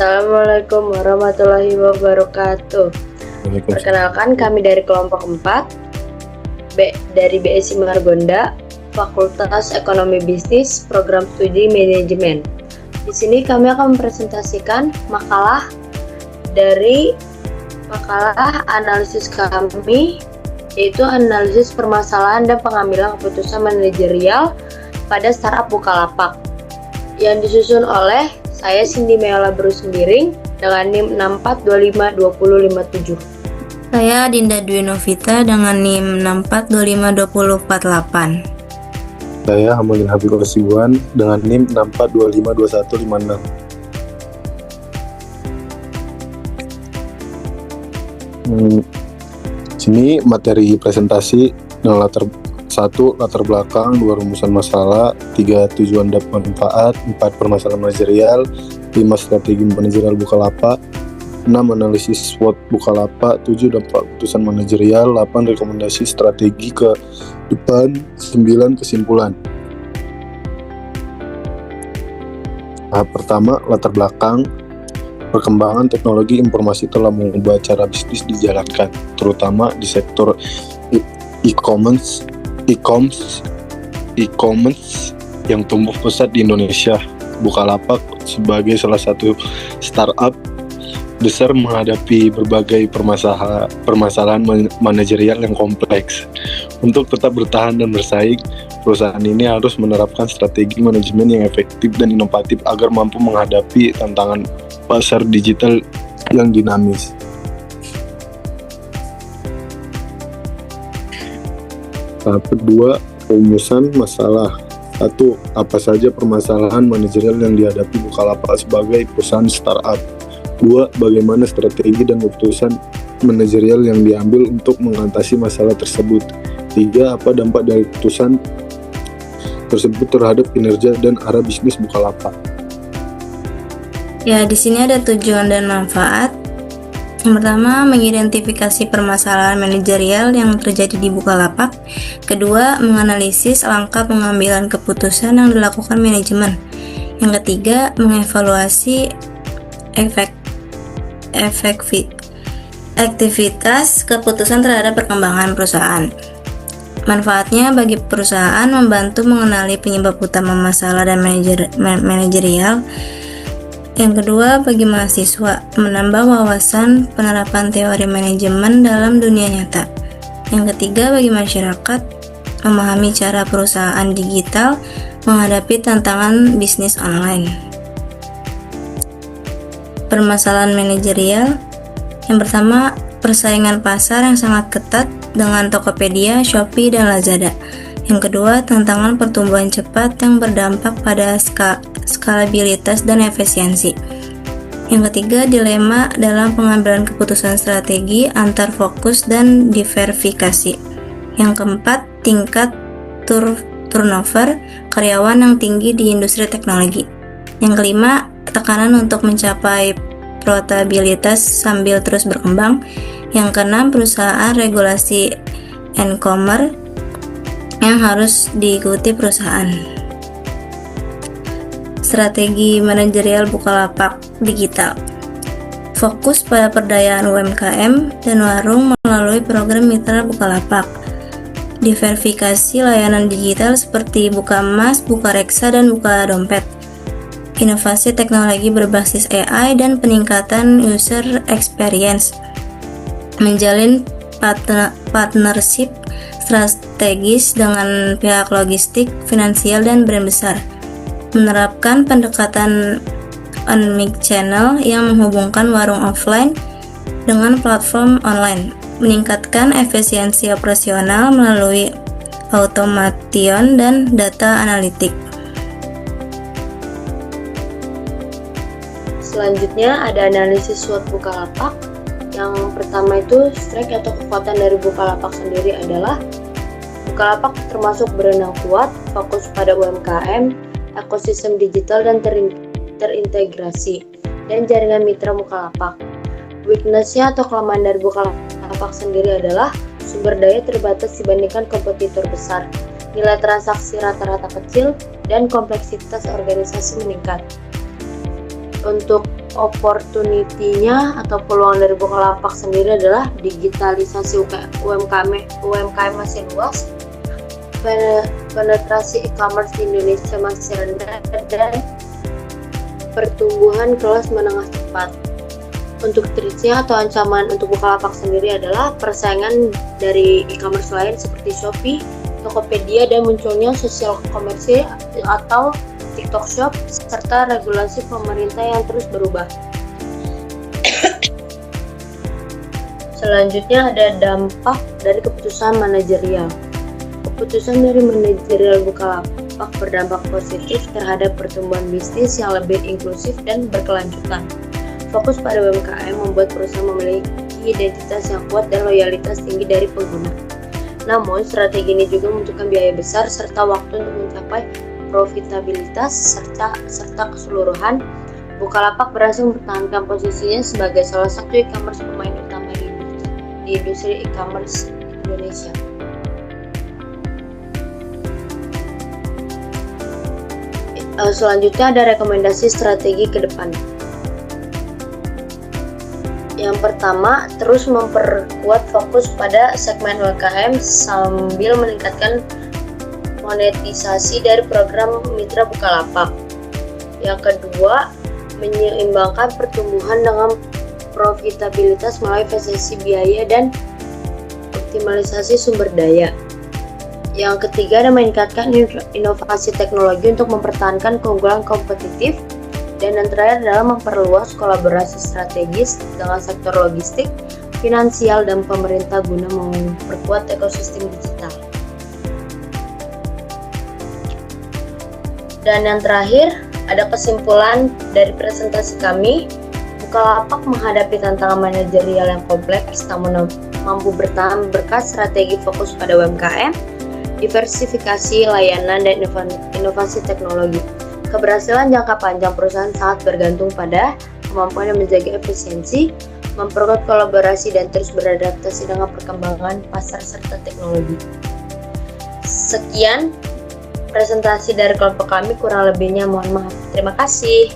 Assalamualaikum warahmatullahi wabarakatuh. Perkenalkan, kami dari kelompok 4 dari BSI Margonda, Fakultas Ekonomi Bisnis, Program Studi Manajemen. Di sini kami akan mempresentasikan makalah analisis kami, yaitu analisis permasalahan dan pengambilan keputusan manajerial pada startup Bukalapak, yang disusun oleh saya Cindy Meola Berusmbiring dengan NIM 64252057. Saya Dinda Dwi Novita dengan NIM 64252048. Saya Hamalin Habib Osiwan dengan NIM 64252156. Sini materi presentasi dengan latar belakang, 2 rumusan masalah, 3 tujuan dan manfaat, 4 permasalahan manajerial, 5 strategi manajerial Bukalapak, 6 analisis SWOT Bukalapak, 7 dampak keputusan manajerial, 8 rekomendasi strategi ke depan, 9 kesimpulan. Tahap pertama, latar belakang. Perkembangan teknologi informasi telah mengubah cara bisnis dijalankan, terutama di sektor e-commerce yang tumbuh pesat di Indonesia. Bukalapak sebagai salah satu startup besar menghadapi berbagai permasalahan manajerial yang kompleks. Untuk tetap bertahan dan bersaing, perusahaan ini harus menerapkan strategi manajemen yang efektif dan inovatif agar mampu menghadapi tantangan pasar digital yang dinamis. Tahap kedua, rumusan masalah. 1. Apa saja permasalahan manajerial yang dihadapi Bukalapak sebagai perusahaan startup? 2. Bagaimana strategi dan keputusan manajerial yang diambil untuk mengatasi masalah tersebut? 3. Apa dampak dari keputusan tersebut terhadap kinerja dan arah bisnis Bukalapak? Ya, di sini ada tujuan dan manfaat. Yang pertama, mengidentifikasi permasalahan manajerial yang terjadi di Bukalapak. Kedua, menganalisis langkah pengambilan keputusan yang dilakukan manajemen. Yang ketiga, mengevaluasi aktivitas keputusan terhadap perkembangan perusahaan. Manfaatnya bagi perusahaan membantu mengenali penyebab utama masalah dan manajerial. Yang kedua, bagi mahasiswa, menambah wawasan penerapan teori manajemen dalam dunia nyata. Yang ketiga, bagi masyarakat, memahami cara perusahaan digital menghadapi tantangan bisnis online. Permasalahan manajerial. Yang pertama, persaingan pasar yang sangat ketat dengan Tokopedia, Shopee, dan Lazada. Yang kedua, tantangan pertumbuhan cepat yang berdampak pada skalabilitas dan efisiensi. Yang ketiga, dilema dalam pengambilan keputusan strategi antar fokus dan diversifikasi. Yang keempat, tingkat turnover karyawan yang tinggi di industri teknologi. Yang kelima, tekanan untuk mencapai profitabilitas sambil terus berkembang. Yang keenam, perusahaan regulasi e-commerce yang harus diikuti perusahaan. Strategi manajerial Bukalapak digital. Fokus pada perdayaan UMKM dan warung melalui program mitra Bukalapak. Diversifikasi layanan digital seperti Bukamas, Bukareksa, dan Bukadompet. Inovasi teknologi berbasis AI dan peningkatan user experience. Menjalin partnership strategis dengan pihak logistik, finansial, dan brand besar. Menerapkan pendekatan omnichannel yang menghubungkan warung offline dengan platform online. Meningkatkan efisiensi operasional melalui automation dan data analitik. Selanjutnya ada analisis SWOT Bukalapak. Yang pertama itu strength atau kekuatan dari Bukalapak sendiri adalah Bukalapak termasuk brand yang kuat, fokus pada UMKM, ekosistem digital dan terintegrasi, dan jaringan mitra Bukalapak. Weakness-nya atau kelemahan dari Bukalapak sendiri adalah sumber daya terbatas dibandingkan kompetitor besar, nilai transaksi rata-rata kecil, dan kompleksitas organisasi meningkat. Untuk Opportunity-nya atau peluang dari Bukalapak sendiri adalah digitalisasi UMKM masih luas, penetrasi e-commerce di Indonesia masih rendah, dan pertumbuhan kelas menengah cepat. Untuk threats-nya atau ancaman untuk Bukalapak sendiri adalah persaingan dari e-commerce lain seperti Shopee, Tokopedia, dan munculnya sosial commerce atau TikTok Shop, serta regulasi pemerintah yang terus berubah. Selanjutnya ada dampak dari keputusan manajerial. Keputusan dari manajerial Bukalapak berdampak positif terhadap pertumbuhan bisnis yang lebih inklusif dan berkelanjutan. Fokus pada UMKM membuat perusahaan memiliki identitas yang kuat dan loyalitas tinggi dari pengguna. Namun, strategi ini juga membutuhkan biaya besar serta waktu untuk mencapai profitabilitas serta keseluruhan. Bukalapak berhasil mempertahankan posisinya sebagai salah satu e-commerce pemain utama di industri e-commerce Indonesia. Selanjutnya ada rekomendasi strategi ke depan. Yang pertama, terus memperkuat fokus pada segmen UMKM sambil meningkatkan monetisasi dari program Mitra Bukalapak. Yang kedua, menyeimbangkan pertumbuhan dengan profitabilitas melalui efisiensi biaya dan optimalisasi sumber daya. Yang ketiga, ada meningkatkan inovasi teknologi untuk mempertahankan keunggulan kompetitif. Dan yang terakhir adalah memperluas kolaborasi strategis dengan sektor logistik, finansial, dan pemerintah guna memperkuat ekosistem digital. Dan yang terakhir, ada kesimpulan dari presentasi kami. Bukalapak menghadapi tantangan manajerial yang kompleks, namun mampu bertahan berkat strategi fokus pada UMKM, diversifikasi layanan, dan inovasi teknologi. Keberhasilan jangka panjang perusahaan sangat bergantung pada kemampuan menjaga efisiensi, memperkuat kolaborasi, dan terus beradaptasi dengan perkembangan pasar serta teknologi. Sekian presentasi dari kelompok kami, kurang lebihnya mohon maaf. Terima kasih.